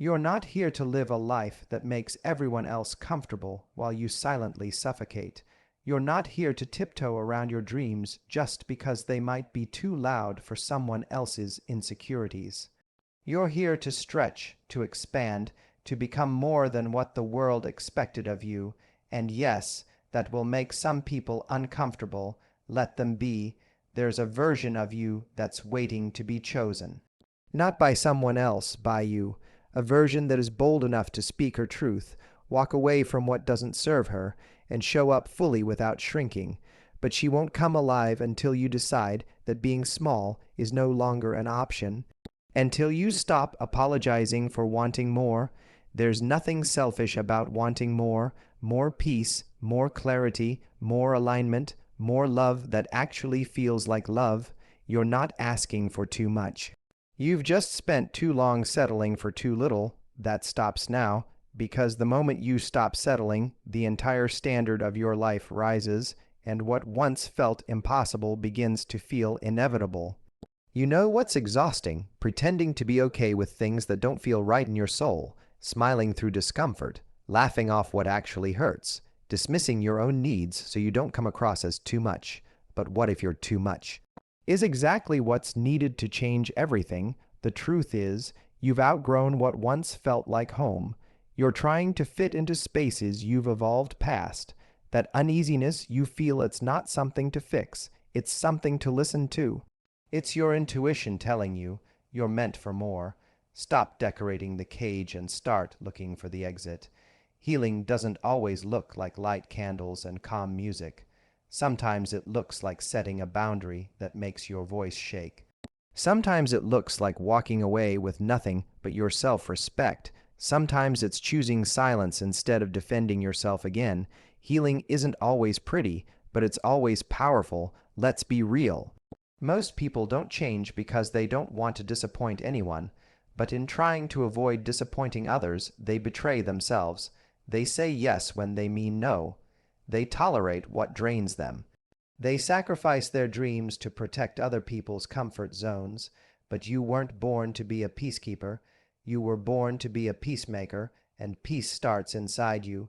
You're not here to live a life that makes everyone else comfortable while you silently suffocate. You're not here to tiptoe around your dreams just because they might be too loud for someone else's insecurities. You're here to stretch, to expand, to become more than what the world expected of you, and yes, that will make some people uncomfortable. Let them be. There's a version of you that's waiting to be chosen. Not by someone else, by you. A version that is bold enough to speak her truth, walk away from what doesn't serve her, and show up fully without shrinking. But she won't come alive until you decide that being small is no longer an option. Until you stop apologizing for wanting more. There's nothing selfish about wanting more peace, more clarity, more alignment, more love that actually feels like love. You're not asking for too much. You've just spent too long settling for too little. That stops now, because the moment you stop settling, the entire standard of your life rises, and what once felt impossible begins to feel inevitable. You know what's exhausting? Pretending to be okay with things that don't feel right in your soul, smiling through discomfort, laughing off what actually hurts, dismissing your own needs so you don't come across as too much. But what if you're too much? Is exactly what's needed to change everything. The truth is, you've outgrown what once felt like home. You're trying to fit into spaces you've evolved past. That uneasiness you feel, it's not something to fix, it's something to listen to. It's your intuition telling you you're meant for more. Stop decorating the cage and start looking for the exit. Healing doesn't always look like light candles and calm music. Sometimes it looks like setting a boundary that makes your voice shake. Sometimes it looks like walking away with nothing but your self-respect. Sometimes it's choosing silence instead of defending yourself again. Healing isn't always pretty, but it's always powerful. Let's be real. Most people don't change because they don't want to disappoint anyone, but in trying to avoid disappointing others, they betray themselves. They say yes when they mean no. They tolerate what drains them. They sacrifice their dreams to protect other people's comfort zones, but you weren't born to be a peacekeeper. You were born to be a peacemaker, and peace starts inside you.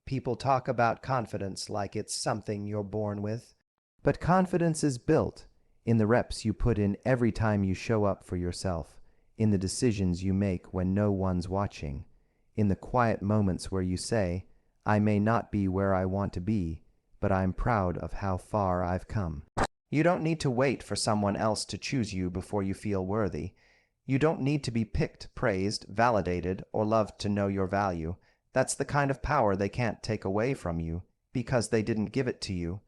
People talk about confidence like it's something you're born with, but confidence is built in the reps you put in every time you show up for yourself, in the decisions you make when no one's watching, in the quiet moments where you say, I may not be where I want to be, but I'm proud of how far I've come. You don't need to wait for someone else to choose you before you feel worthy. You don't need to be picked, praised, validated, or loved to know your value. That's the kind of power they can't take away from you, because they didn't give it to you.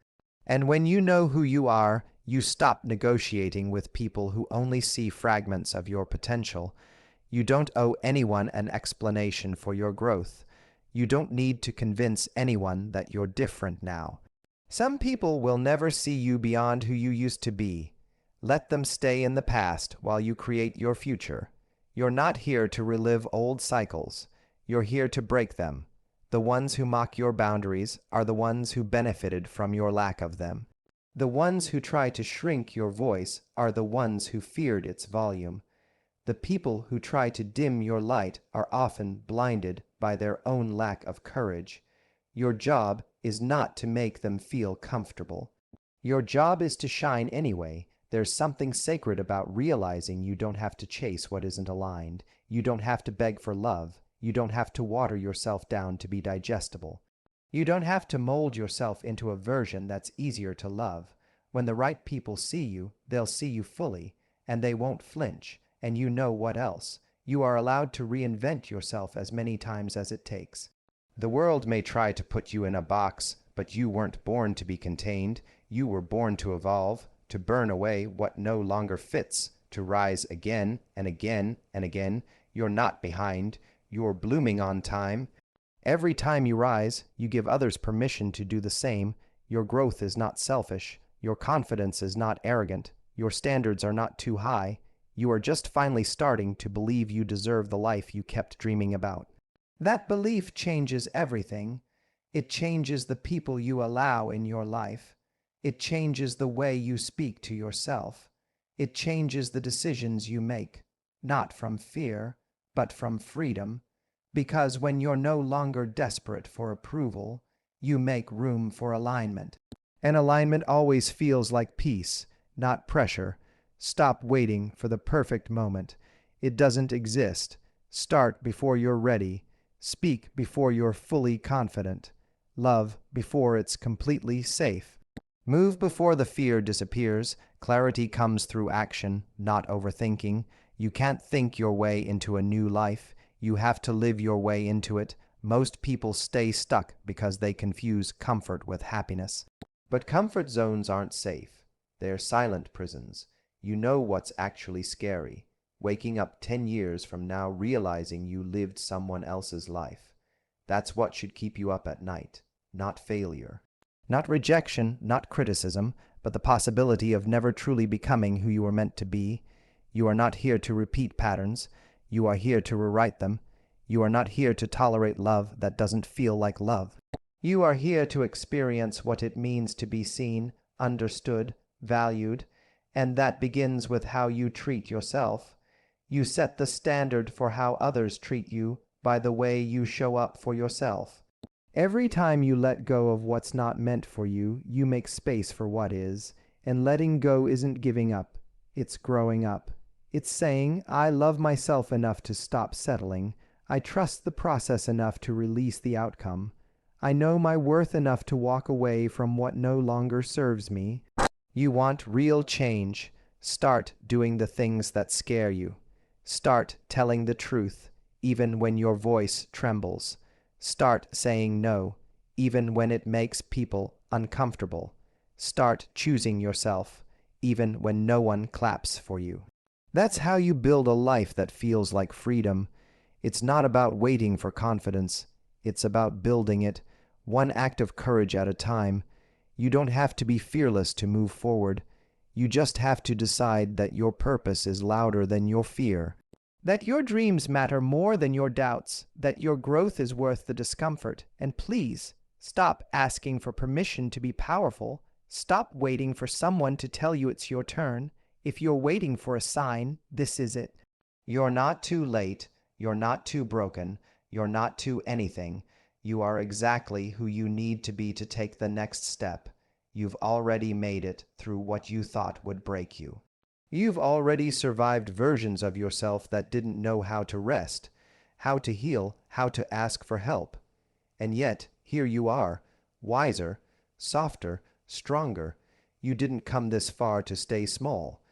And when you know who you are, you stop negotiating with people who only see fragments of your potential. You don't owe anyone an explanation for your growth. You don't need to convince anyone that you're different now. Some people will never see you beyond who you used to be. Let them stay in the past while you create your future. You're not here to relive old cycles. You're here to break them. The ones who mock your boundaries are the ones who benefited from your lack of them. The ones who try to shrink your voice are the ones who feared its volume. The people who try to dim your light are often blinded by their own lack of courage. Your job is not to make them feel comfortable. Your job is to shine anyway. There's something sacred about realizing you don't have to chase what isn't aligned. You don't have to beg for love. You don't have to water yourself down to be digestible. You don't have to mold yourself into a version that's easier to love. When the right people see you, they'll see you fully, and they won't flinch. And you know what else? You are allowed to reinvent yourself as many times as it takes. The world may try to put you in a box, but you weren't born to be contained. You were born to evolve, to burn away what no longer fits, to rise again and again and again. You're not behind. You're blooming on time. Every time you rise, you give others permission to do the same. Your growth is not selfish. Your confidence is not arrogant. Your standards are not too high. You are just finally starting to believe you deserve the life you kept dreaming about. That belief changes everything. It changes the people you allow in your life. It changes the way you speak to yourself. It changes the decisions you make, not from fear, but from freedom. Because when you're no longer desperate for approval, you make room for alignment. And alignment always feels like peace, not pressure. Stop waiting for the perfect moment. It doesn't exist. Start before you're ready. Speak before you're fully confident. Love before it's completely safe. Move before the fear disappears. Clarity comes through action, not overthinking. You can't think your way into a new life. You have to live your way into it. Most people stay stuck because they confuse comfort with happiness. But comfort zones aren't safe. They're silent prisons. You know what's actually scary. Waking up 10 years from now realizing you lived someone else's life. That's what should keep you up at night, not failure. Not rejection, not criticism, but the possibility of never truly becoming who you were meant to be. You are not here to repeat patterns. You are here to rewrite them. You are not here to tolerate love that doesn't feel like love. You are here to experience what it means to be seen, understood, valued, and that begins with how you treat yourself. You set the standard for how others treat you by the way you show up for yourself. Every time you let go of what's not meant for you, you make space for what is, and letting go isn't giving up, it's growing up. It's saying, I love myself enough to stop settling. I trust the process enough to release the outcome. I know my worth enough to walk away from what no longer serves me. You want real change. Start doing the things that scare you. Start telling the truth, even when your voice trembles. Start saying no, even when it makes people uncomfortable. Start choosing yourself, even when no one claps for you. That's how you build a life that feels like freedom. It's not about waiting for confidence. It's about building it, one act of courage at a time. You don't have to be fearless to move forward. You just have to decide that your purpose is louder than your fear. That your dreams matter more than your doubts, that your growth is worth the discomfort. And please, stop asking for permission to be powerful. Stop waiting for someone to tell you it's your turn. If you're waiting for a sign, this is it. You're not too late. You're not too broken. You're not too anything. You are exactly who you need to be to take the next step. You've already made it through what you thought would break you. You've already survived versions of yourself that didn't know how to rest, how to heal, how to ask for help. And yet, here you are, wiser, softer, stronger. You didn't come this far to stay small.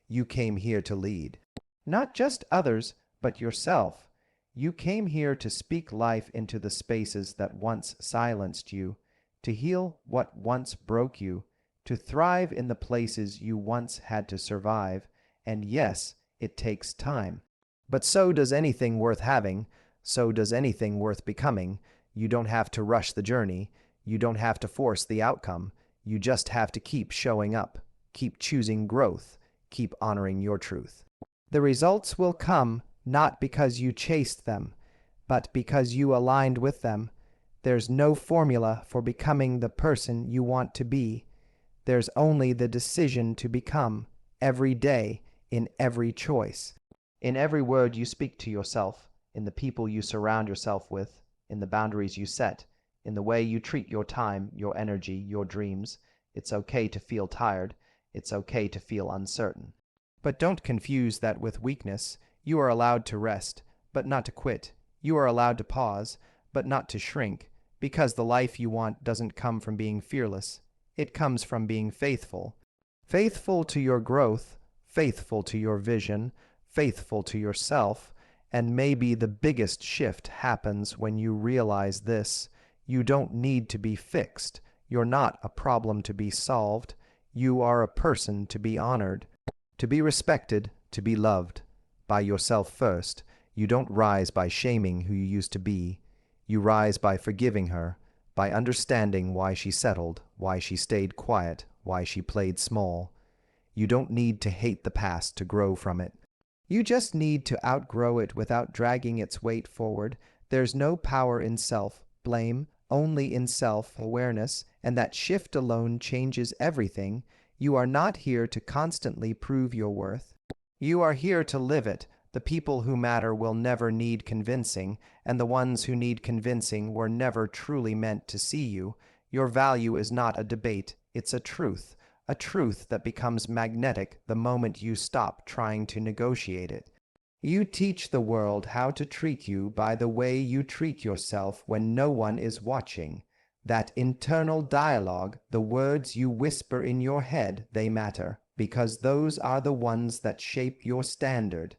You came here to lead. Not just others, but yourself. You came here to speak life into the spaces that once silenced you, to heal what once broke you, to thrive in the places you once had to survive. And yes, it takes time. But so does anything worth having. So does anything worth becoming. You don't have to rush the journey. You don't have to force the outcome. You just have to keep showing up, keep choosing growth, keep honoring your truth. The results will come not because you chased them, but because you aligned with them. There's no formula for becoming the person you want to be. There's only the decision to become, every day, in every choice. In every word you speak to yourself, in the people you surround yourself with, in the boundaries you set, in the way you treat your time, your energy, your dreams. It's okay to feel tired. It's okay to feel uncertain. But don't confuse that with weakness. You are allowed to rest, but not to quit. You are allowed to pause, but not to shrink, because the life you want doesn't come from being fearless. It comes from being faithful. Faithful to your growth, faithful to your vision, faithful to yourself. And maybe the biggest shift happens when you realize this. You don't need to be fixed. You're not a problem to be solved. You are a person to be honored, to be respected, to be loved. By yourself first. You don't rise by shaming who you used to be. You rise by forgiving her, by understanding why she settled, why she stayed quiet, why she played small. You don't need to hate the past to grow from it. You just need to outgrow it without dragging its weight forward. There's no power in self-blame, only in self-awareness, and that shift alone changes everything. You are not here to constantly prove your worth. You are here to live it, The people who matter will never need convincing, and the ones who need convincing were never truly meant to see you. Your value is not a debate, it's a truth that becomes magnetic the moment you stop trying to negotiate it. You teach the world how to treat you by the way you treat yourself when no one is watching. That internal dialogue, the words you whisper in your head, they matter, because those are the ones that shape your standard.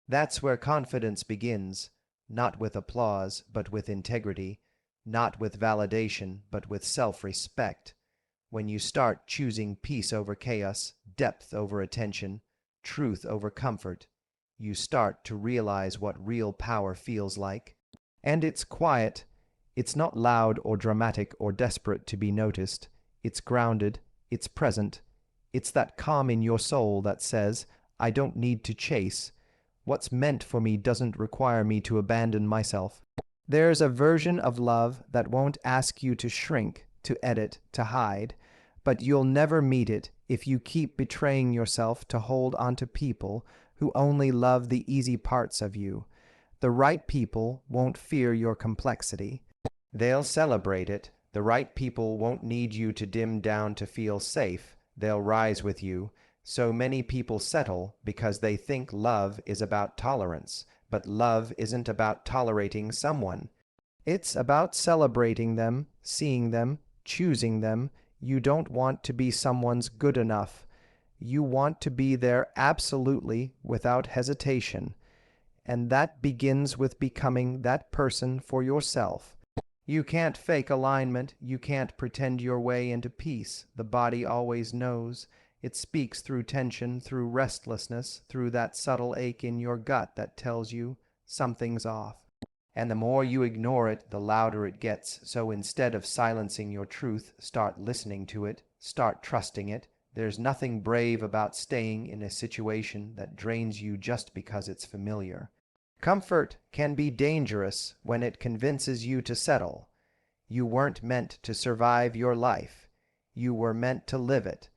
That's where confidence begins, not with applause, but with integrity, not with validation, but with self-respect. When you start choosing peace over chaos, depth over attention, truth over comfort, you start to realize what real power feels like. And it's quiet. It's not loud or dramatic or desperate to be noticed. It's grounded. It's present. It's that calm in your soul that says, I don't need to chase. What's meant for me doesn't require me to abandon myself. There's a version of love that won't ask you to shrink, to edit, to hide, but you'll never meet it if you keep betraying yourself to hold onto people who only love the easy parts of you. The right people won't fear your complexity. They'll celebrate it. The right people won't need you to dim down to feel safe. They'll rise with you. So many people settle because they think love is about tolerance, but love isn't about tolerating someone. It's about celebrating them, seeing them, choosing them. You don't want to be someone's good enough. You want to be there absolutely, without hesitation. And that begins with becoming that person for yourself. You can't fake alignment. You can't pretend your way into peace. The body always knows. It speaks through tension, through restlessness, through that subtle ache in your gut that tells you something's off. And the more you ignore it, the louder it gets. So instead of silencing your truth, start listening to it, start trusting it. There's nothing brave about staying in a situation that drains you just because it's familiar. Comfort can be dangerous when it convinces you to settle. You weren't meant to survive your life. You were meant to live it.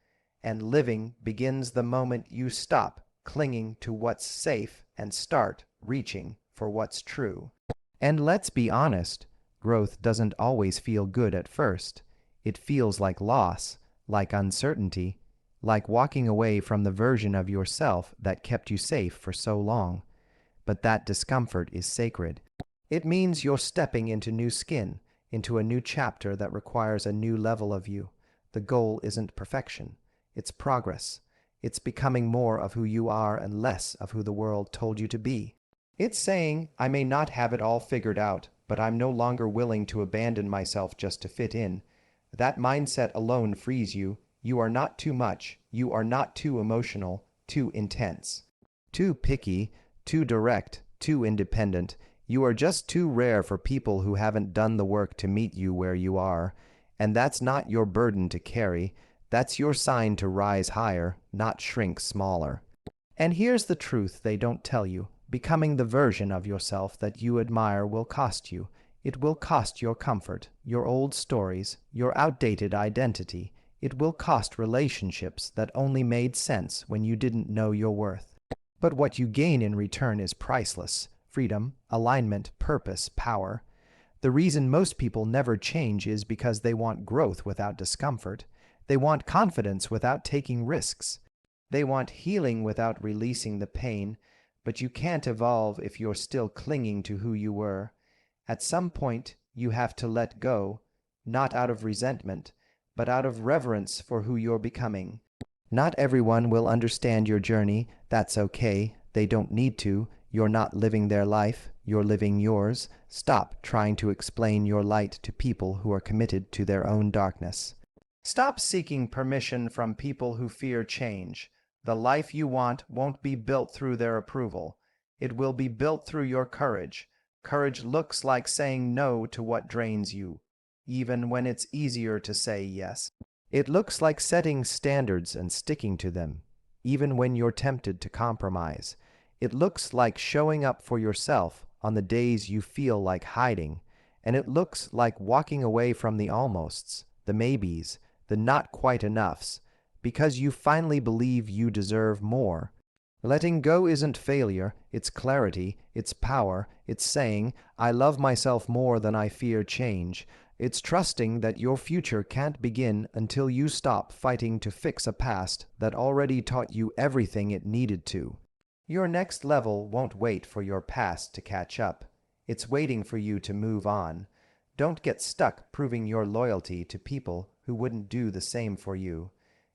And living begins the moment you stop clinging to what's safe and start reaching for what's true. And let's be honest, growth doesn't always feel good at first. It feels like loss, like uncertainty, like walking away from the version of yourself that kept you safe for so long. But that discomfort is sacred. It means you're stepping into new skin, into a new chapter that requires a new level of you. The goal isn't perfection. It's progress. It's becoming more of who you are and less of who the world told you to be. It's saying, I may not have it all figured out, but I'm no longer willing to abandon myself just to fit in. That mindset alone frees you. You are not too much. You are not too emotional, too intense, too picky, too direct, too independent. You are just too rare for people who haven't done the work to meet you where you are. And that's not your burden to carry. That's your sign to rise higher, not shrink smaller. And here's the truth they don't tell you. Becoming the version of yourself that you admire will cost you. It will cost your comfort, your old stories, your outdated identity. It will cost relationships that only made sense when you didn't know your worth. But what you gain in return is priceless. Freedom, alignment, purpose, power. The reason most people never change is because they want growth without discomfort. They want confidence without taking risks. They want healing without releasing the pain. But you can't evolve if you're still clinging to who you were. At some point, you have to let go, not out of resentment, but out of reverence for who you're becoming. Not everyone will understand your journey. That's okay. They don't need to. You're not living their life. You're living yours. Stop trying to explain your light to people who are committed to their own darkness. Stop seeking permission from people who fear change. The life you want won't be built through their approval. It will be built through your courage. Courage looks like saying no to what drains you, even when it's easier to say yes. It looks like setting standards and sticking to them, even when you're tempted to compromise. It looks like showing up for yourself on the days you feel like hiding. And it looks like walking away from the almosts, the maybes, the not quite enoughs, because you finally believe you deserve more. Letting go isn't failure, it's clarity, it's power, it's saying, I love myself more than I fear change. It's trusting that your future can't begin until you stop fighting to fix a past that already taught you everything it needed to. Your next level won't wait for your past to catch up. It's waiting for you to move on. Don't get stuck proving your loyalty to people who wouldn't do the same for you.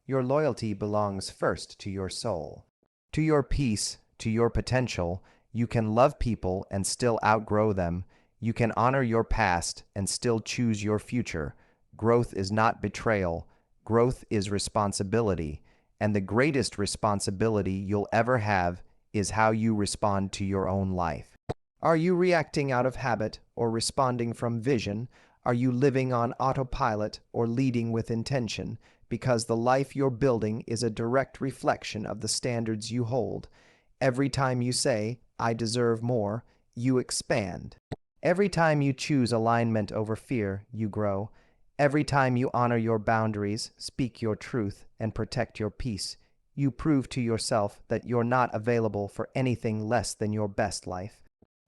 Your loyalty belongs first to your soul. To your peace, to your potential. You can love people and still outgrow them. You can honor your past and still choose your future. Growth is not betrayal. Growth is responsibility. And the greatest responsibility you'll ever have is how you respond to your own life. Are you reacting out of habit or responding from vision? Are you living on autopilot or leading with intention? Because the life you're building is a direct reflection of the standards you hold. Every time you say, I deserve more, you expand. Every time you choose alignment over fear, you grow. Every time you honor your boundaries, speak your truth, and protect your peace, you prove to yourself that you're not available for anything less than your best life.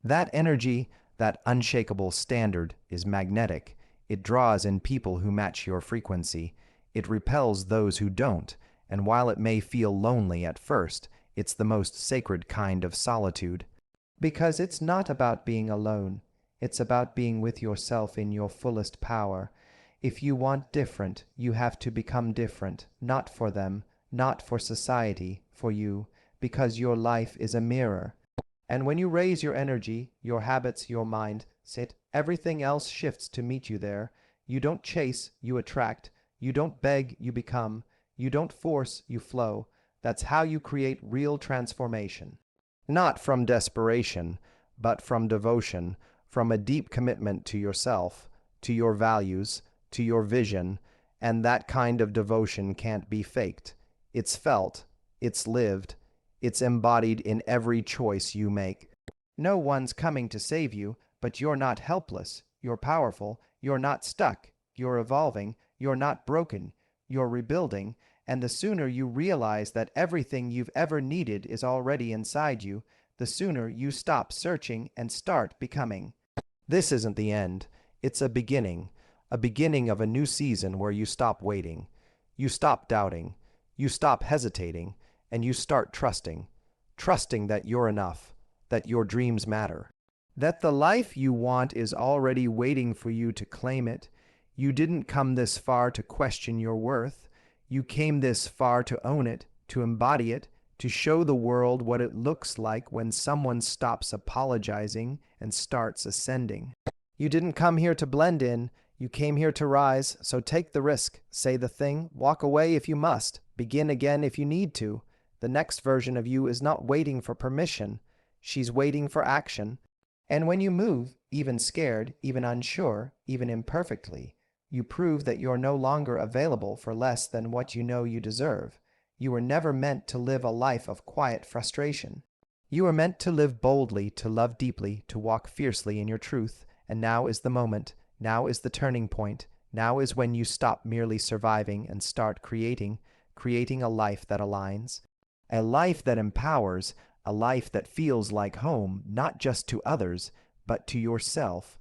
That energy, that unshakable standard, is magnetic. It draws in people who match your frequency. It repels those who don't, and while it may feel lonely at first, it's the most sacred kind of solitude. Because it's not about being alone. It's about being with yourself in your fullest power. If you want different, you have to become different, not for them, not for society, for you, because your life is a mirror. And when you raise your energy, your habits, your mind, everything else shifts to meet you there. You don't chase, you attract. You don't beg, you become. You don't force, you flow. That's how you create real transformation. Not from desperation, but from devotion, from a deep commitment to yourself, to your values, to your vision, and that kind of devotion can't be faked. It's felt, it's lived, it's embodied in every choice you make. No one's coming to save you, but you're not helpless, you're powerful, you're not stuck, you're evolving, you're not broken, you're rebuilding, and the sooner you realize that everything you've ever needed is already inside you, the sooner you stop searching and start becoming. This isn't the end. It's a beginning of a new season where you stop waiting, you stop doubting, you stop hesitating, and you start trusting. Trusting that you're enough, that your dreams matter, that the life you want is already waiting for you to claim it. You didn't come this far to question your worth. You came this far to own it, to embody it, to show the world what it looks like when someone stops apologizing and starts ascending. You didn't come here to blend in. You came here to rise, so take the risk, say the thing, walk away if you must, begin again if you need to. The next version of you is not waiting for permission. She's waiting for action. And when you move, even scared, even unsure, even imperfectly, you prove that you're no longer available for less than what you know you deserve. You were never meant to live a life of quiet frustration. You were meant to live boldly, to love deeply, to walk fiercely in your truth, and now is the moment. Now is the turning point. Now is when you stop merely surviving and start creating a life that aligns, a life that empowers, a life that feels like home, not just to others, but to yourself.